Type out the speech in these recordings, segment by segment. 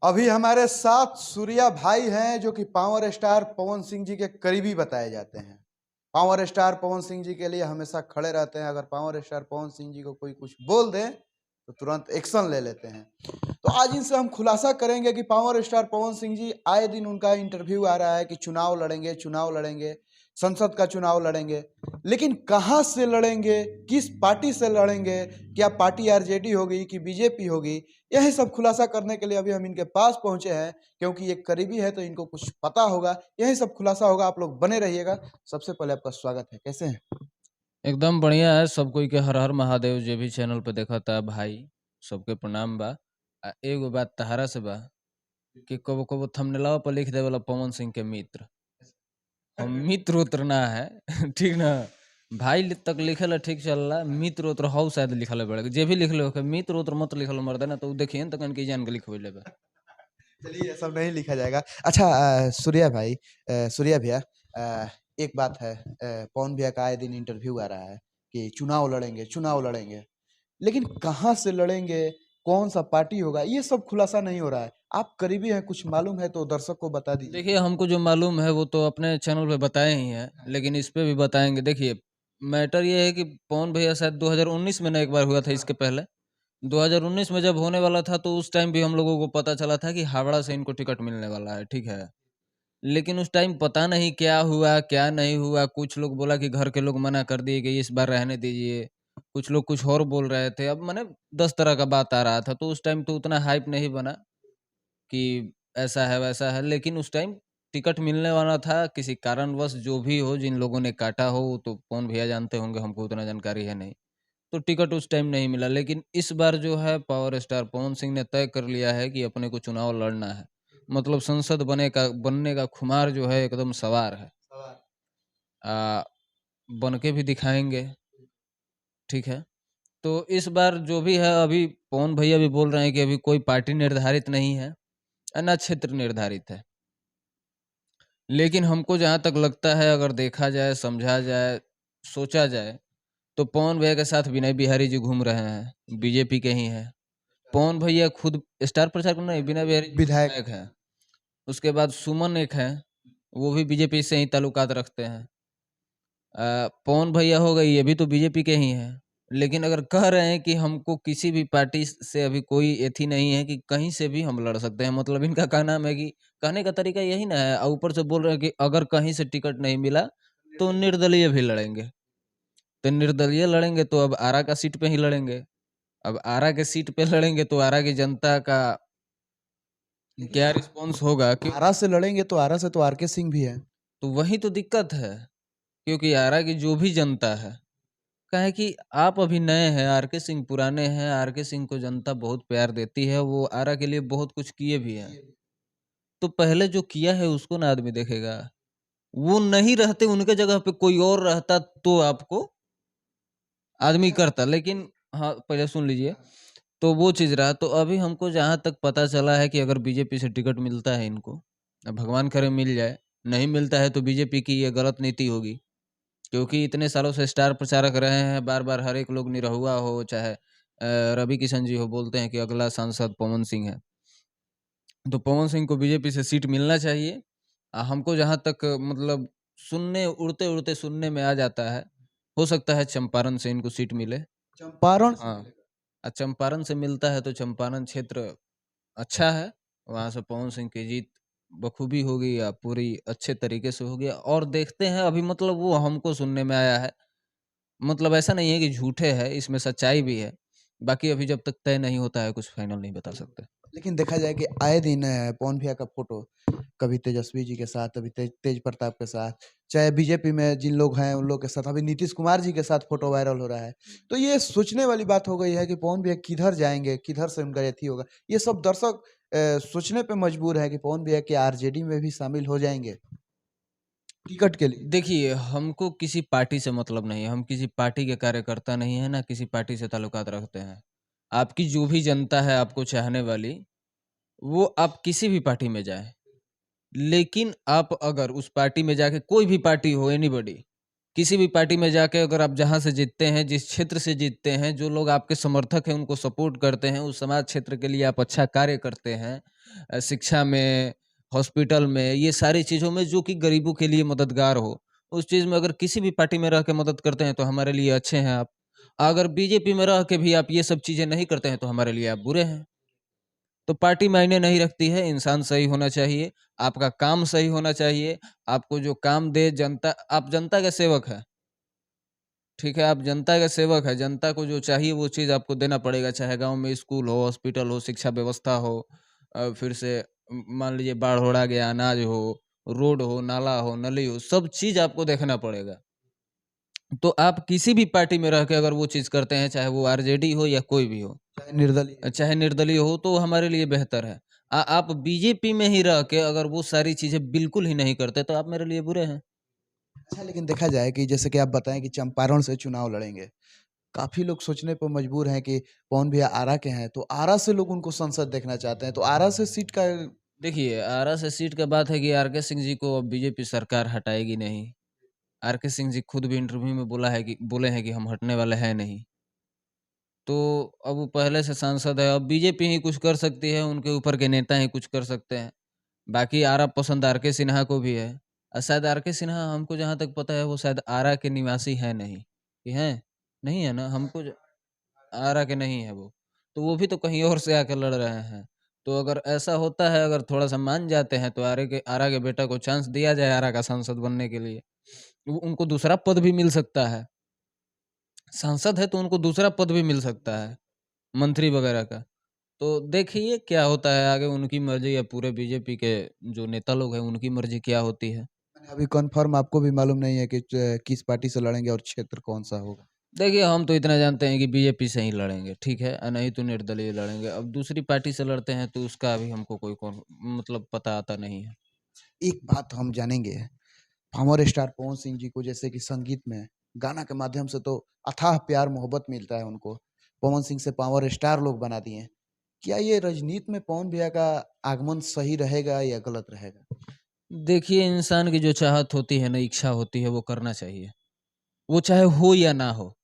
अभी हमारे साथ सूर्या भाई हैं जो कि पावर स्टार पवन सिंह जी के करीबी बताए जाते हैं। पावर स्टार पवन सिंह जी के लिए हमेशा खड़े रहते हैं। अगर पावर स्टार पवन सिंह जी को कोई कुछ बोल दे तो तुरंत एक्शन ले लेते हैं। तो आज इनसे हम खुलासा करेंगे कि पावर स्टार पवन सिंह जी आए दिन उनका इंटरव्यू आ रहा है कि चुनाव लड़ेंगे, संसद का चुनाव लड़ेंगे, लेकिन कहाँ से लड़ेंगे, किस पार्टी से लड़ेंगे, क्या पार्टी आरजेडी होगी कि बीजेपी होगी, यही सब खुलासा करने के लिए अभी हम इनके पास पहुंचे हैं, क्योंकि ये करीबी है तो इनको कुछ पता होगा। यही सब खुलासा होगा, आप लोग बने रहिएगा। सबसे पहले आपका स्वागत है, कैसे हैं? एकदम बढ़िया है। सब कोई के हर हर महादेव जे भी चैनल पे देखा था भाई, सबके प्रणाम बा। एगो बात तहारा से बा कि कबो कबो थंबनेलवा पर लिख देवेला पवन सिंह के मित्र। हम मित्र उत्र ना है ठीक ना। तक लिखेला ठीक चलला, मित्र उत्र हौ शायद लिखले बड़े। जे भी लिखले हो मित्र उत्र मत लिखल मर्दे ना, तो देखिए न तकन की जान के लिखवे बा। चलिए, ये सब नहीं लिखा जाएगा। अच्छा, सूर्या भाई, सूर्या भैया, एक बात है, पवन भैया का आए दिन इंटरव्यू आ रहा है कि चुनाव लड़ेंगे, लेकिन कहाँ से लड़ेंगे, कौन सा पार्टी होगा, ये सब खुलासा नहीं हो रहा है। आप करीबी हैं, कुछ मालूम है तो दर्शक को बता दीजिए। देखिए, हमको जो मालूम है वो तो अपने चैनल पे बताए ही हैं, लेकिन इस पे भी बताएंगे। देखिए, मैटर ये है कि पवन भैया शायद 2019 में ना एक बार हुआ था, इसके पहले 2019 में जब होने वाला था तो उस टाइम भी हम लोगों को पता चला था कि हावड़ा से इनको टिकट मिलने वाला है, ठीक है। लेकिन उस टाइम पता नहीं क्या हुआ क्या नहीं हुआ। कुछ लोग बोला कि घर के लोग मना कर दिए कि इस बार रहने दीजिए, कुछ लोग कुछ और बोल रहे थे। अब मैंने 10 तरह का बात आ रहा था, तो उस टाइम तो उतना हाइप नहीं बना कि ऐसा है वैसा है। लेकिन उस टाइम टिकट मिलने वाला था, किसी कारणवश जो भी हो, जिन लोगों ने काटा हो वो तो कौन भैया जानते होंगे, हमको उतना जानकारी है नहीं। तो टिकट उस टाइम नहीं मिला। लेकिन इस बार जो है पावर स्टार पवन सिंह ने तय कर लिया है कि अपने को चुनाव लड़ना है। मतलब संसद बनने का खुमार जो है एकदम सवार है। आ, बन के भी दिखाएंगे, ठीक है। तो इस बार जो भी है, अभी पवन भैया भी बोल रहे हैं कि अभी कोई पार्टी निर्धारित नहीं है, ना क्षेत्र निर्धारित है। लेकिन हमको जहाँ तक लगता है, अगर देखा जाए, समझा जाए, सोचा जाए, तो पवन भैया के साथ विनय बिहारी जी घूम रहे हैं, बीजेपी के ही हैं। पवन भैया खुद स्टार प्रचारक नहीं, विनय बिहारी जी विधायक। विधायक हैं। उसके बाद सुमन एक है, वो भी बीजेपी से ही ताल्लुकात रखते हैं। पवन भैया हो गए, ये भी तो बीजेपी के ही हैं। लेकिन अगर कह रहे हैं कि हमको किसी भी पार्टी से अभी कोई एथी नहीं है, कि कहीं से भी हम लड़ सकते हैं, मतलब इनका कहना है कि कहने का तरीका यही ना है। और ऊपर से बोल रहे हैं कि अगर कहीं से टिकट नहीं मिला तो निर्दलीय भी लड़ेंगे। तो निर्दलीय लड़ेंगे तो अब आरा का सीट पे ही लड़ेंगे। अब आरा के सीट पे लड़ेंगे तो आरा की जनता का क्या रिस्पॉन्स होगा कि आरा से लड़ेंगे तो आरा से तो आरके सिंह भी है। तो वही तो दिक्कत है। क्योंकि आरा की जो भी जनता है, काहे कि आप अभी नए हैं, आरके सिंह पुराने हैं। आरके सिंह को जनता बहुत प्यार देती है, वो आरा के लिए बहुत कुछ किए भी हैं। तो पहले जो किया है उसको ना आदमी देखेगा। वो नहीं रहते, उनके जगह पे कोई और रहता तो आपको आदमी करता। लेकिन हाँ, पहले सुन लीजिए। तो वो चीज़ रहा। तो अभी हमको जहाँ तक पता चला है कि अगर बीजेपी से टिकट मिलता है इनको, अब भगवान करे मिल जाए, नहीं मिलता है तो बीजेपी की ये गलत नीति होगी। क्योंकि इतने सालों से स्टार प्रचारक रहे हैं, बार-बार हर एक लोग निरहुआ हो, चाहे रवि किशन जी हो, बोलते हैं कि अगला सांसद पवन सिंह है। तो पवन सिंह को बीजेपी से सीट मिलना चाहिए। हमको जहाँ तक मतलब उड़ते-उड़ते सुनने में आ जाता है, हो सकता है चंपारण से इनको सीट मिले। चंपारण से हाँ, मिलेगा। चंपारण से मिलता है तो चंपारण क्षेत्र अच्छा है। वहाँ से पवन सिंह की जीत बखूबी होगी, या पूरी अच्छे तरीके से होगी। और देखते हैं अभी, मतलब वो हमको सुनने में आया है। मतलब ऐसा नहीं है कि झूठे है, इसमें सच्चाई भी है। बाकी अभी जब तक तय नहीं होता है, कुछ फाइनल नहीं बता सकते। लेकिन देखा जाए कि आए दिन पवन भैया का फोटो कभी तेजस्वी जी के साथ, कभी तेज प्रताप के साथ, चाहे बीजेपी में जिन लोग हैं उन लोग के साथ, अभी नीतीश कुमार जी के साथ फोटो वायरल हो रहा है। तो ये सोचने वाली बात हो गई है कि पवन भैया किधर जाएंगे, किधर से उनका यथी होगा। ये सब दर्शक सोचने पे मजबूर है कि पवन भैया के आरजेडी में भी शामिल हो जाएंगे टिकट के लिए। देखिए, हमको किसी पार्टी से मतलब नहीं है। हम किसी पार्टी के कार्यकर्ता नहीं है, ना किसी पार्टी से ताल्लुकात रखते हैं। आपकी जो भी जनता है आपको चाहने वाली, वो आप किसी भी पार्टी में जाएँ। लेकिन आप अगर उस पार्टी में जाके, कोई भी पार्टी हो, एनीबॉडी, किसी भी पार्टी में जाके अगर आप जहाँ से जीतते हैं, जिस क्षेत्र से जीतते हैं, जो लोग आपके समर्थक हैं उनको सपोर्ट करते हैं, उस समाज क्षेत्र के लिए आप अच्छा कार्य करते हैं, शिक्षा में, हॉस्पिटल में, ये सारी चीज़ों में जो कि गरीबों के लिए मददगार हो, उस चीज़ में अगर किसी भी पार्टी में रह के मदद करते हैं तो हमारे लिए अच्छे हैं आप। अगर बीजेपी में रह के भी आप ये सब चीज़ें नहीं करते हैं तो हमारे लिए आप बुरे हैं। तो पार्टी मायने नहीं रखती है, इंसान सही होना चाहिए, आपका काम सही होना चाहिए, आपको जो काम दे जनता, आप जनता के सेवक हैं, ठीक है? आप जनता के सेवक हैं, जनता को जो चाहिए वो चीज़ आपको देना पड़ेगा, चाहे गाँव में स्कूल हो, हॉस्पिटल हो, शिक्षा व्यवस्था हो, फिर से मान लीजिए बाढ़ ओढ़ आ गया, अनाज हो, रोड हो, नाला हो, नली हो, सब चीज़ आपको देखना पड़ेगा। तो आप किसी भी पार्टी में रह के अगर वो चीज़ करते हैं, चाहे वो आरजेडी हो या कोई भी हो, चाहे निर्दलीय। चाहे निर्दलीय हो, तो हमारे लिए बेहतर है। आप बीजेपी में ही रह के अगर वो सारी चीज़ें बिल्कुल ही नहीं करते तो आप मेरे लिए बुरे हैं। अच्छा, लेकिन देखा जाए कि जैसे कि आप बताएं कि चंपारण से चुनाव लड़ेंगे, काफी लोग सोचने पर मजबूर हैं कि पवन भैया आरा के हैं, तो आरा से लोग उनको संसद देखना चाहते हैं, तो आरा से सीट का देखिए, आरा से सीट का बात है कि आरके सिंह जी को अब बीजेपी सरकार हटाएगी नहीं। आरके सिंह जी खुद भी इंटरव्यू में बोले हैं कि हम हटने वाले हैं नहीं। तो अब वो पहले से सांसद है, अब बीजेपी ही कुछ कर सकती है, उनके ऊपर के नेता ही कुछ कर सकते हैं। बाकी आरा पसंद आरके सिन्हा को भी है। शायद आरके सिन्हा, हमको जहाँ तक पता है, वो शायद आरा के निवासी हैं नहीं, कि हैं? नहीं है ना? हमको ज आरा के नहीं है वो। तो वो भी तो कहीं और से आके लड़ रहे हैं। तो अगर ऐसा होता है, अगर थोड़ा-सा मान जाते हैं तो आरा के बेटा को चांस दिया जाए आरा का सांसद बनने के लिए। वो उनको दूसरा पद भी मिल सकता है। सांसद है तो उनको दूसरा पद भी मिल सकता है, मंत्री वगैरह का। तो देखिए क्या होता है आगे, उनकी मर्ज़ी या पूरे बीजेपी के जो नेता लोग हैं उनकी मर्ज़ी क्या होती है। मैंने अभी कन्फर्म आपको भी मालूम नहीं है कि किस पार्टी से लड़ेंगे और क्षेत्र कौन सा होगा? देखिए, हम तो इतना जानते हैं कि बीजेपी से ही लड़ेंगे, ठीक है? नहीं तो निर्दलीय लड़ेंगे। अब दूसरी पार्टी से लड़ते हैं तो उसका अभी हमको कोई कौन मतलब पता आता नहीं है। एक बात हम जानेंगे, पावर स्टार पवन सिंह जी को जैसे कि संगीत में, गाना के माध्यम से तो अथाह प्यार मोहब्बत मिलता है उनको। पवन सिंह से पावर स्टार लोग बना दिए हैं। क्या ये राजनीति में पवन भैया का आगमन सही रहेगा या गलत रहेगा? देखिए, इंसान की जो चाहत होती है ना, इच्छा होती है, वो करना चाहिए। वो चाहे हो या ना हो।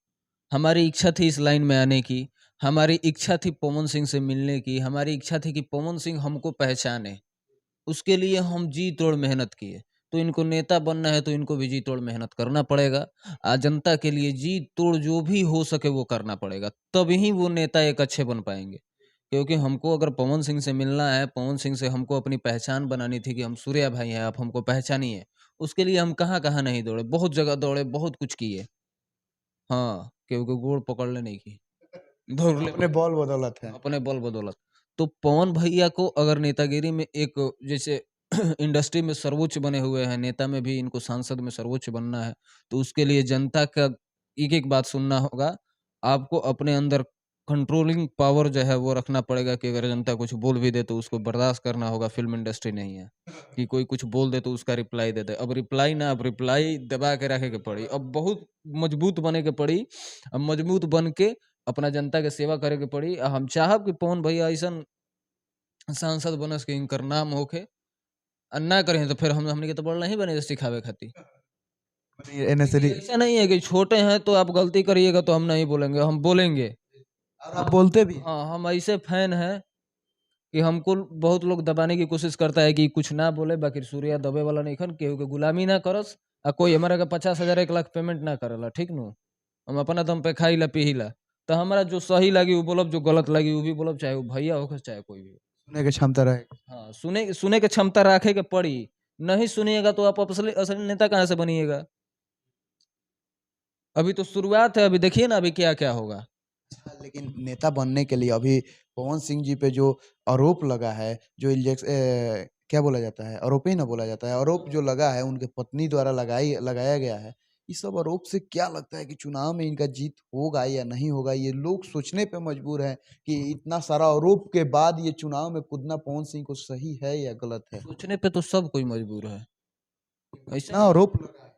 हमारी इच्छा थी इस लाइन में आने की, हमारी इच्छा थी पवन सिंह से मिलने की, हमारी इच्छा थी कि पवन सिंह हमको पहचाने। उसके लिए हम जी तोड़ मेहनत किए। तो इनको नेता बनना है तो इनको भी जी तोड़ मेहनत करना पड़ेगा। जनता के लिए जी तोड़ जो भी हो सके वो करना पड़ेगा। तभी वो नेता एक अच्छे बन पाएँगे। क्योंकि हमको अगर पवन सिंह से मिलना है, पवन सिंह से हमको अपनी पहचान बनानी थी कि हम सूर्या भाई हैं, आप हमको पहचानिए। उसके लिए हम कहाँ-कहाँ नहीं दौड़े, बहुत जगह दौड़े, बहुत कुछ किए। हाँ, केहू के गोड़ पकड़ ले नहीं की, दौड़ ले अपने बॉल बदौलत है। अपने बल बदौलत। तो पवन भैया को अगर नेतागिरी में एक जैसे इंडस्ट्री में सर्वोच्च बने हुए हैं, नेता में भी इनको सांसद में सर्वोच्च बनना है, तो उसके लिए जनता का एक-एक बात सुनना होगा। आपको अपने अंदर कंट्रोलिंग पावर जो है वो रखना पड़ेगा कि अगर जनता कुछ बोल भी दे तो उसको बर्दाश्त करना होगा। फ़िल्म इंडस्ट्री नहीं है, कि कोई कुछ बोल दे तो उसका रिप्लाई दे दे। अब रिप्लाई दबा के रखे के पड़ी। अब बहुत मजबूत बने के पड़ी। अब मजबूत बन के अपना जनता के सेवा करे के पड़ी। हम चाहब कि पवन भैया अइसन सांसद बनस कि इनकर नाम होखे। ना करें तो फिर हमनी के तो बड़ नहीं बने सिखावे खातिर। एने से देखिए, ऐसा नहीं है कि छोटे हैं तो आप गलती करिएगा तो हम नहीं बोलेंगे, हम बोलेंगे। और आप बोलते भी हैं। हाँ, हम ऐसे फैन हैं कि हमको बहुत लोग दबाने की कोशिश करता है कि कुछ ना बोले, बाकी सूर्या दबे वाला नइखन, केहू के गुलामी ना करस, कोई हमरा के 50,000 1 लाख पेमेंट ना करेला, ठीक नु? हम अपना दम पे खाइला पिहिला। तो हमरा जो सही लागी उ बोलब, जो गलत लागी उ भी बोलब, चाहे वो भैया होखे चाहे कोई भी हो। सुनने की क्षमता रहे। हाँ, सुने सुने के क्षमता रखे के पड़ी। नहीं सुनिएगा तो आप असली असली नेता कहाँ से बनिएगा? अभी तो शुरुआत है, अभी देखिए ना अभी क्या-क्या होगा। अच्छा, लेकिन नेता बनने के लिए अभी पवन सिंह जी पे जो आरोप लगा है, जो क्या बोला जाता है? आरोप ही ना बोला जाता है। आरोप जो लगा है उनके पत्नी द्वारा लगाया गया है। इस सब आरोप से क्या लगता है कि चुनाव में इनका जीत होगा या नहीं होगा? ये लोग सोचने पे मजबूर हैं कि इतना सारा आरोप के बाद ये चुनाव में कूदना पवन सिंह को सही है या गलत है? सोचने पे तो सब कोई मजबूर है। ऐसा इतना नहीं आरोप लगा है।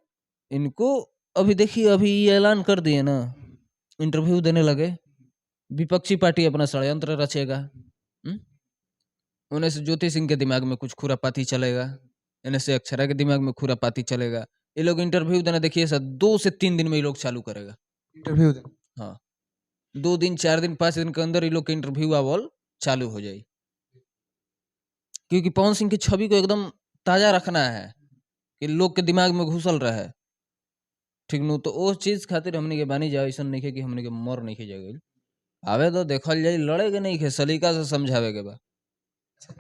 इनको अभी देखिए अभी ये ऐलान कर दिए ना, इंटरव्यू देने लगे, विपक्षी पार्टी अपना षड्यंत्र रचेगा। हुँ? उन्हें से ज्योति सिंह के दिमाग में कुछ खुरापाती चलेगा, इन्हें से अक्षरा के दिमाग में खुरापाती चलेगा, ये लोग इंटरव्यू देना देखिए सर 2 से 3 दिन में ये लोग चालू करेगा। इंटरव्यू दे हाँ, 2 दिन, 4 दिन, 5 दिन के अंदर ये लोग के इंटरव्यू आवल चालू हो जाई। क्योंकि पवन सिंह की छवि को एकदम ताज़ा रखना है, कि लोग के दिमाग में घुसल रहे। ठीक नु तो ओ चीज़ खातिर हमनी के बानी जा अइसन नइखे कि हमनी के मर नइखे जागल। आवे तो देखल जाई, लड़े के नइखे, सलीका से समझावे के बा।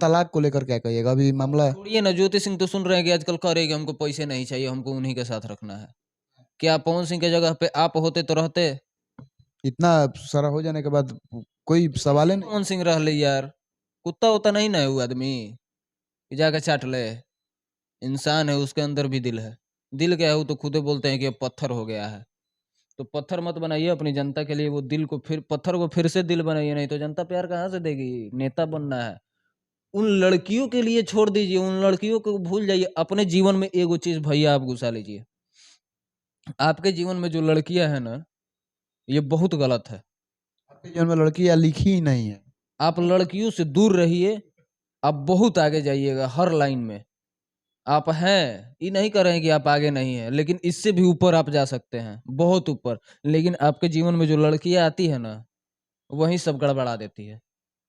तलाक को लेकर क्या कहिएगा? अभी मामला छोड़िए ना, ज्योति सिंह तो सुन रहे हैं कि आजकल कह रहे हैं कि हमको पैसे नहीं चाहिए, हमको उन्हीं के साथ रखना है। क्या पवन सिंह के जगह पे आप होते तो रहते? इतना सारा हो जाने के बाद कोई सवाल ही नहीं। पवन सिंह रहले यार, कुत्ता उता नहीं ना है वो आदमी कि जाके चाट ले। इंसान है, उसके अंदर भी दिल है। दिल क्या है, वो तो खुदे बोलते हैं कि अब पत्थर हो गया है। तो पत्थर मत बनाइए अपनी जनता के लिए, वो दिल को फिर, पत्थर को फिर से दिल बनाइए, नहीं तो जनता प्यार कहाँ से देगी? नेता बनना है, उन लड़कियों के लिए छोड़ दीजिए, उन लड़कियों को भूल जाइए। अपने जीवन में एगो चीज भैया आप घुसा लीजिए। आपके जीवन में जो लड़कियां हैं ना, ये बहुत गलत है। आपके जीवन में लड़की या लिखी ही नहीं है। आप लड़कियों से दूर रहिए, आप बहुत आगे जाइएगा हर लाइन में। आप हैं, ये नहीं कर रहे हैं कि आप आगे नहीं हैं, लेकिन इससे भी ऊपर आप जा सकते हैं, बहुत ऊपर। लेकिन आपके जीवन में जो लड़कियां आती है ना, वही सब गड़बड़ा देती है।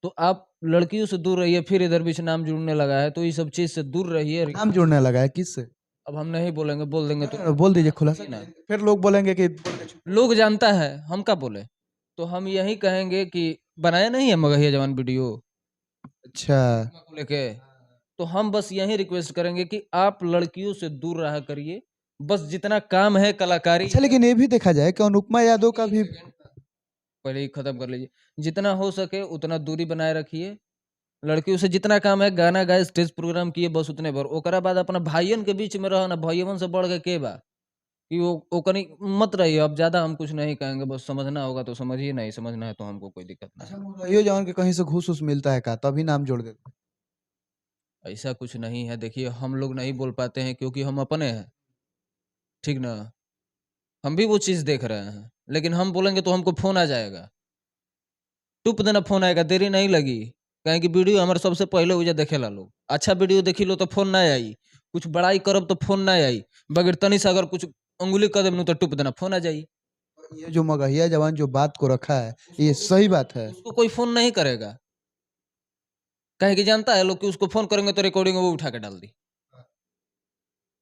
तो आप लड़कियों से दूर रहिए। फिर इधर बीच नाम जुड़ने लगा है, तो ये सब चीज से दूर रहिए। नाम जुड़ने लगा है किससे? अब हम नहीं बोलेंगे, बोल देंगे तो बोल दीजिए खुलासा ना, कीजिए। फिर लोग बोलेंगे कि लोग जानता है, हम क्या बोले। तो हम यही कहेंगे कि बनाया नहीं है मगहिया जवान वीडियो अच्छा को लेके, तो हम बस यही रिक्वेस्ट करेंगे कि आप लड़कियों से दूर रहा करिए। बस जितना काम है कलाकारी, अच्छा, लेकिन ये भी देखा जाए कि अनुपमा यादव का भी पहले ही खत्म कर लीजिए। जितना हो सके उतना दूरी बनाए रखिए। लड़कियों से जितना काम है, गाना गाए, स्टेज प्रोग्राम किए, बस उतने भर। ओकरा बाद अपना भाइयन के बीच में रहो ना, भाइयन से बढ़ के बा कि वो ओकनी मत रहिए। अब ज्यादा हम कुछ नहीं कहेंगे, बस समझना होगा तो समझिए, नहीं समझना है तो हमको कोई दिक्कत नहीं है। ये जवान के कहीं से घूस उस मिलता है का, तभी नाम जोड़ देते ऐसा कुछ नहीं है। देखिए, हम लोग नहीं बोल पाते हैं क्योंकि हम अपने हैं, ठीक ना। हम भी वो चीज देख रहे हैं, लेकिन हम बोलेंगे तो हमको फोन आ जाएगा, टुप देना फोन आएगा, देरी नहीं लगी। कहें कि वीडियो हमारे सबसे पहले उजा देखेला लोग। अच्छा वीडियो देखी लो तो फोन ना आई, कुछ बड़ाई करब तो फोन ना आई, बगैर तनी से अगर कुछ अंगुली कर देब तो टुप देना फोन आ जाई। ये जो मगहिया जवान जो बात को रखा है, ये सही बात है। उसको कोई फोन नहीं करेगा, कहे कि जानता है लोग कि उसको फोन करेंगे तो रिकॉर्डिंग वो उठा के डाल दी।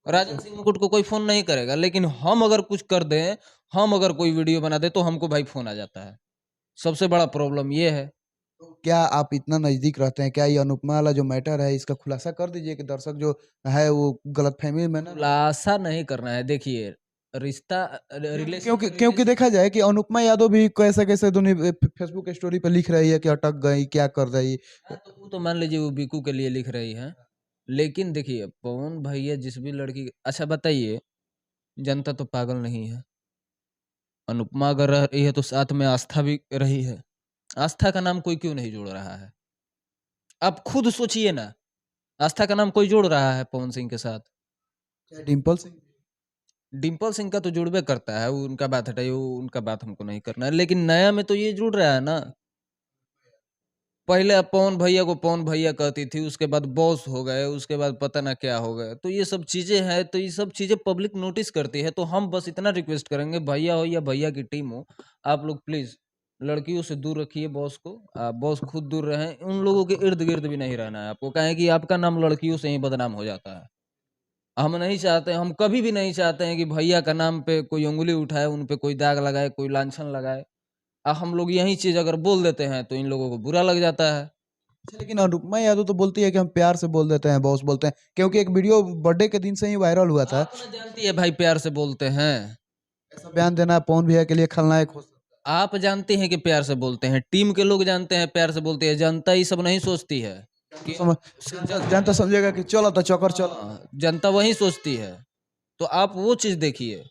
राजन सिंह मुकुट को कोई फोन नहीं करेगा, लेकिन हम अगर कुछ कर दें, हम अगर कोई वीडियो बना दे, तो हमको भाई फोन आ जाता है। सबसे बड़ा प्रॉब्लम ये है। क्या आप इतना नजदीक रहते हैं, क्या ये अनुपमा वाला जो मैटर है इसका खुलासा कर दीजिए कि दर्शक जो है वो गलतफहमी में ना रहे। खुलासा नहीं करना है। देखिए, रिश्ता, रिलेशन, क्योंकि क्योंकि देखा जाए कि अनुपमा यादव भी कैसे कैसे दोनों फेसबुक स्टोरी पे लिख रही है कि अटक गई, क्या कर रही। तो वो तो मान लीजिए वो बीकू के लिए लिख रही है। लेकिन देखिए, पवन भैया जिस भी लड़की, अच्छा बताइए, जनता तो पागल नहीं है। अनुपमा अगर रह रही है तो साथ में आस्था भी रही है। आस्था का नाम कोई क्यों नहीं जोड़ रहा है? आप खुद सोचिए ना, आस्था का नाम कोई जोड़ रहा है पवन सिंह के साथ? क्या डिम्पल सिंह? डिम्पल सिंह का तो जुड़बे करता है, वो उनका बात हटाइए, वो उनका बात हमको नहीं करना है। लेकिन नया में तो ये जुड़ रहा है ना। पहले आप पवन भैया को पवन भैया कहती थी, उसके बाद बॉस हो गए, उसके बाद पता ना क्या हो गए। तो ये सब चीजें हैं, तो ये सब चीजें पब्लिक नोटिस करती है। तो हम बस इतना रिक्वेस्ट करेंगे, भैया हो या भैया की टीम हो, आप लोग प्लीज लड़कियों से दूर रखिए बॉस को। बॉस खुद दूर रहें, उन लोगों के इर्द गिर्द भी नहीं रहना है आपको। कहें कि आपका नाम लड़कियों से ही बदनाम हो जाता है। हम नहीं चाहते, हम कभी भी नहीं चाहते हैं कि भैया का नाम पे कोई उंगली उठाए, उन पे कोई दाग लगाए, कोई लांछन लगाए। हम लोग यही चीज अगर बोल देते हैं तो इन लोगों को बुरा लग जाता है। अच्छा, लेकिन अनुपमा यादव तो बोलती है कि हम प्यार से बोल देते हैं, बॉस बोलते हैं, क्योंकि एक वीडियो बर्थडे के दिन से ही वायरल हुआ था। आप ना जानती है भाई, प्यार से बोलते हैं। ऐसा बयान देना पवन भैया के लिए खलनायक हो सकता आप जानते हैं कि प्यार से बोलते हैं, टीम के लोग जानते हैं प्यार से बोलते हैं। जनता ये सब नहीं सोचती है है। कि जनता समझेगा कि चलो तो चौकर चलो। जनता वही सोचती है। तो आप वो चीज देखिए।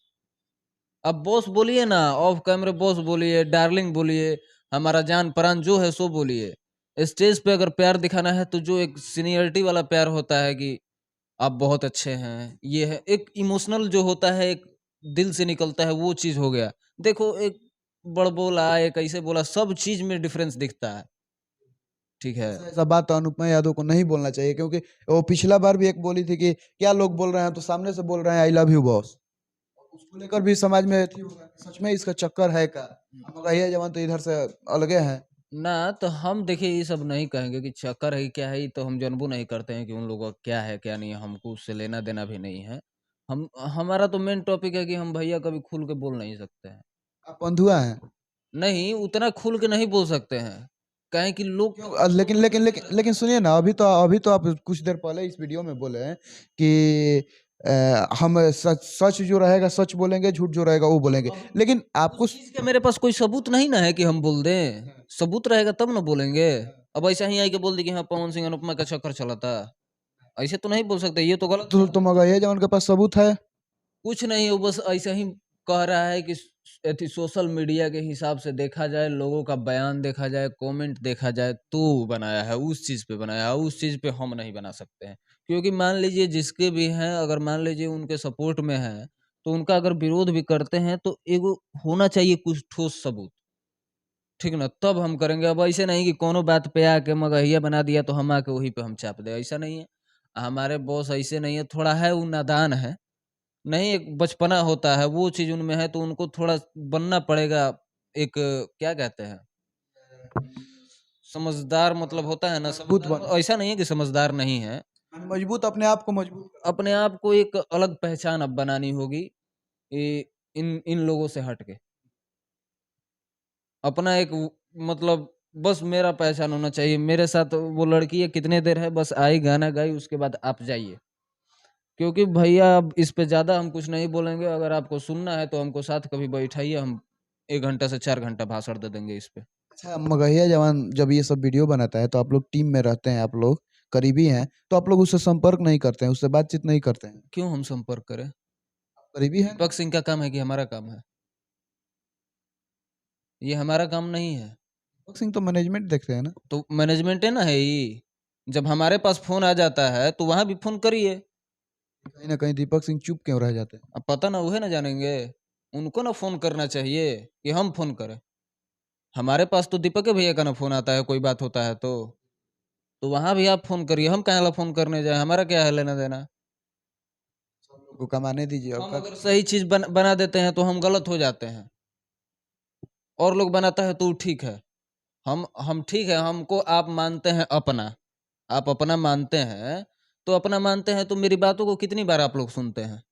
अब बॉस बोलिए ना, ऑफ कैमरे बॉस बोलिए, डार्लिंग बोलिए, हमारा जान प्राण जो है सो बोलिए। स्टेज पे अगर प्यार दिखाना है तो जो एक सीनियरिटी वाला प्यार होता है कि आप बहुत अच्छे हैं, ये है एक इमोशनल जो होता है, एक दिल से निकलता है, वो चीज हो गया। देखो, एक बड़ बोला, एक ऐसे बोला, सब चीज में डिफरेंस दिखता है। ठीक है। ऐसा बात तो अनुपमा यादव को नहीं बोलना चाहिए, क्योंकि वो पिछला बार भी एक बोली थी कि क्या लोग बोल रहे हैं, तो सामने से बोल रहे हैं आई लव यू बॉस। को लेकर भी समाज में अथी होगा, सच में इसका चक्कर है क्या? मगहिया जवान तो इधर से अलगे हैं। ना तो हम देखिए ये सब नहीं कहेंगे कि चक्कर है कि क्या है, ये तो हम जानबूझ नहीं करते हैं कि उन लोगों का क्या है क्या नहीं है, हमको उससे लेना देना भी नहीं है। हम हमारा तो मेन टॉपिक है कि हम भैया कभी खुल के बोल नहीं सकते हैं। आप बंधुआ हैं? नहीं, उतना खुल के नहीं बोल सकते हैं। काहे कि लोग क्यों? लेकिन सुनिए ना, अभी तो आप कुछ देर पहले इस वीडियो में बोले हैं कि हम सच सच जो रहेगा सच बोलेंगे, झूठ जो रहेगा वो बोलेंगे। लेकिन आपको उस चीज़ का मेरे पास कोई सबूत नहीं ना है कि हम बोल दें। सबूत रहेगा तब ना बोलेंगे। अब ऐसा ही आई के बोल दी कि हाँ, पवन सिंह अनुपमा का चक्कर चला था। ऐसे तो नहीं बोल सकते, ये तो गलत तो बात है। मगहिया जवान के पास सबूत है? कुछ नहीं, वो बस ऐसा ही कह रहा है कि एथी सोशल मीडिया के हिसाब से देखा जाए, लोगों का बयान देखा जाए, कमेंट देखा जाए तो बनाया है, उस चीज़ पे बनाया है, उस चीज़ पे हम नहीं बना सकते हैं। क्योंकि मान लीजिए जिसके भी हैं, अगर मान लीजिए उनके सपोर्ट में हैं, तो उनका अगर विरोध भी करते हैं तो एगो होना चाहिए कुछ ठोस सबूत, ठीक ना? तब हम करेंगे। अब ऐसे नहीं कि कोनो बात पे आके मगहिया बना दिया तो हम आके वहीं पे हम चाप दें, ऐसा नहीं है। हमारे बॉस ऐसे नहीं है, थोड़ा है वो नादान है। नहीं, एक बचपना होता है, वो चीज़ उनमें है तो उनको थोड़ा बनना पड़ेगा। एक क्या कहते हैं, समझदार मतलब होता है ना, मजबूत समझदार बन ऐसा नहीं है कि समझदार नहीं है। मजबूत, अपने आप को मजबूत करना अपने पड़ेगा। आप को एक अलग पहचान अब बनानी होगी, ये इन इन लोगों से हट के। अपना एक मतलब बस मेरा पहचान होना चाहिए। मेरे साथ वो लड़की है, कितने देर है, बस आई, गाना गाई, उसके बाद आप जाइए। क्योंकि भैया अब इस पे ज़्यादा हम कुछ नहीं बोलेंगे। अगर आपको सुनना है तो हमको साथ कभी बैठाइए, हम 1 घंटा से 4 घंटा भाषण दे देंगे इस पे। अच्छा, मगहिया जवान जब ये सब वीडियो बनाता है तो आप लोग टीम में रहते हैं, आप लोग करीबी हैं, तो आप लोग उससे संपर्क नहीं करते हैं, उससे बातचीत नहीं करते हैं? क्यों हम संपर्क करें? करीबी है ना? दीपक सिंह का काम है कि हमारा काम है? ये हमारा काम नहीं है। दीपक सिंह तो मैनेजमेंट देखते हैं ना? तो मैनेजमेंट है ना, है ही। जब हमारे पास फ़ोन आ जाता है तो वहाँ भी फ़ोन करिए। कहीं ना कहीं दीपक सिंह चुप क्यों रह जाते हैं? अब पता ना उहे ना जानेंगे। उनको ना फ़ोन करना चाहिए कि हम फ़ोन करें। हमारे पास तो दीपक भैया का ना फ़ोन आता है, कोई बात होता है तो। तो वहाँ भी आप फ़ोन करिए, हम काहे ला फ़ोन करने जाएँ, हमारा क्या है लेना-देना? सब लोग को कमाने दीजिए और हम क्या। अगर सही चीज़ बना देते हैं तो हम गलत हो जाते हैं। और लोग बनाता है तो वो ठीक है। हम ठीक है, हमको आप मानते हैं अपना, आप अपना मानते हैं, तो अपना मानते हैं तो मेरी बातों को कितनी बार आप लोग सुनते हैं?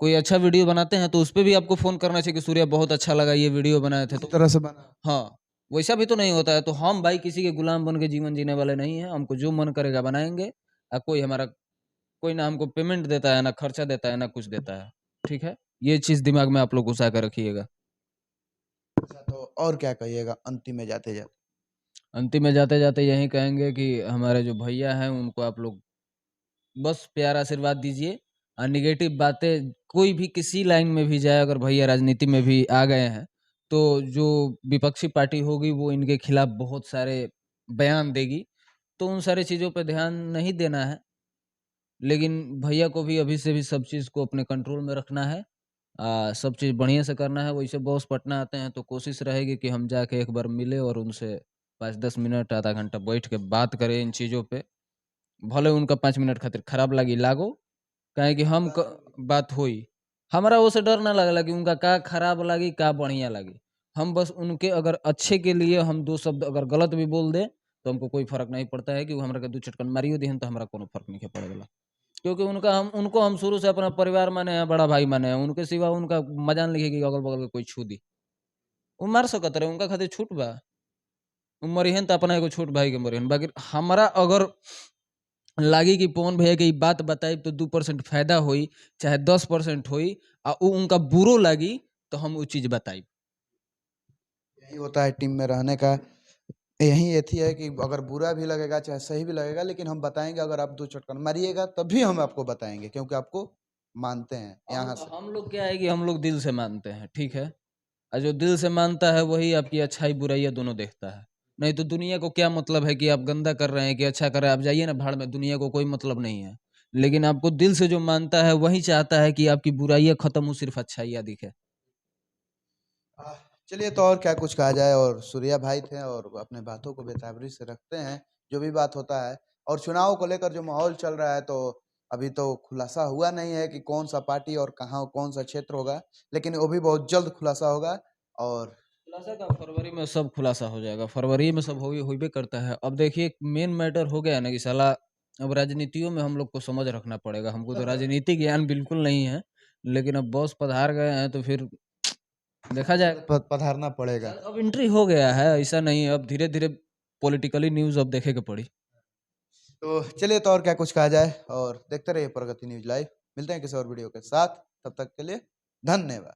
कोई अच्छा वीडियो बनाते हैं तो उसपे भी आपको फ़ोन करना चाहिए कि सूर्या बहुत अच्छा लगा ये वीडियो बनाए थे इसी तो। तरह से बना। हाँ, वैसा भी तो नहीं होता है। तो हम भाई किसी के गुलाम बन के जीवन जीने वाले नहीं हैं। हमको जो मन करेगा बनाएँगे। कोई ना हमको पेमेंट देता है, ना खर्चा देता है, ना कुछ देता है। ठीक है? ये चीज़ दिमाग में आप लोग घुसा के रखिएगा। अच्छा, तो और क्या कहिएगा अंतिम में जाते जाते? अंतिम में जाते-जाते यही कहेंगे कि हमारे जो भैया हैं उनको आप लोग बस प्यार आशीर्वाद दीजिए। नेगेटिव बातें कोई भी किसी लाइन में भी जाए, अगर भैया राजनीति में भी आ गए हैं, तो जो विपक्षी पार्टी होगी वो इनके खिलाफ बहुत सारे बयान देगी। तो उन सारी चीज़ों पे ध्यान नहीं देना है। लेकिन भैया को भी अभी से भी सब चीज़ को अपने कंट्रोल में रखना है। सब चीज़ बढ़िया से करना है। वैसे बॉस पटना आते हैं तो कोशिश रहेगी कि हम जाके एक बार मिलें और उनसे 5-10 मिनट, आधा घंटा बैठ के बात करें इन चीज़ों पे। भले उनका 5 मिनट खातिर खराब लगी लागो, काहे कि हम क बात होई। हमरा ओसे डर ना लागेला कि उनका का खराब लागी, का बढ़िया लागी। हम बस उनके अगर अच्छे के लिए हम 2 शब्द अगर गलत भी बोल दें, तो हमको कोई फ़र्क नहीं पड़ता है कि वो हमरा के 2 चटकन मारियो दिहन तो हमरा कोनो फ़र्क नइखे पड़े वाला। क्योंकि उनको हम शुरू से अपना परिवार माने हैं, बड़ा भाई माने हैं। उनके सिवा उनका मजाल नइखे कि अगल-बगल के कोई छू दी। उ मार सकत रहे, उनका खातिर छूट बा। उ मरिहन त अपना एगो छोट भाई के मरिहन। बाकी हमरा अगर लागी कि पवन भैया के ई बात बताइब तो 2% फायदा होई, चाहे 10% होई, उ उनका बुरो लागी तो हम उ चीज़ बताइब। यही होता है टीम में रहने का। यही एथी है कि अगर बुरा भी लगेगा चाहे सही भी लगेगा, लेकिन हम बताएंगे। अगर आप दो चटकन मारिएगा तब भी हम आपको बताएंगे, क्योंकि आपको मानते हैं यहाँ से। हम लोग क्या है कि हम लोग दिल से मानते हैं, ठीक है? जो दिल से मानता है वही आपकी अच्छाई-बुराइयाँ दोनों देखता है। नहीं तो दुनिया को क्या मतलब है कि आप गंदा कर रहे हैं कि अच्छा कर रहे हैं, आप जाइए ना भाड़ में, दुनिया को कोई मतलब नहीं है। लेकिन आपको दिल से जो मानता है वही चाहता है कि आपकी बुराइयाँ खत्म हो, सिर्फ़ अच्छाइयाँ दिखे। आह, चलिए, तो और क्या कुछ कहा जाए। और सूर्या भाई थे और वो अपने बातों को बेताबरी से रखते हैं, जो भी बात होता है। और चुनाव को लेकर जो माहौल चल रहा है, तो अभी तो खुलासा हुआ नहीं है कि कौन सा पार्टी और कहाँ कौन सा क्षेत्र होगा, लेकिन वो भी बहुत जल्द खुलासा होगा। और खुलासा का फरवरी में सब खुलासा हो जाएगा, फरवरी में सब होइबे करता है। अब देखिए मेन मैटर हो गया ना कि साला अब राजनीतियों में हम लोग को समझ रखना पड़ेगा। हमको तो राजनीति ज्ञान बिल्कुल नहीं है, लेकिन अब बॉस पधार गए हैं तो फिर देखा जाएगा। पधारना पड़ेगा। अब एंट्री हो गया है, ऐसा नहीं है। अब धीरे धीरे पॉलिटिकली न्यूज अब देखे के पड़ी। तो चलिए, तो और क्या कुछ कहा जाए, और देखते रहिए प्रगति न्यूज लाइव। मिलते हैं किसी और वीडियो के साथ, तब तक के लिए धन्यवाद।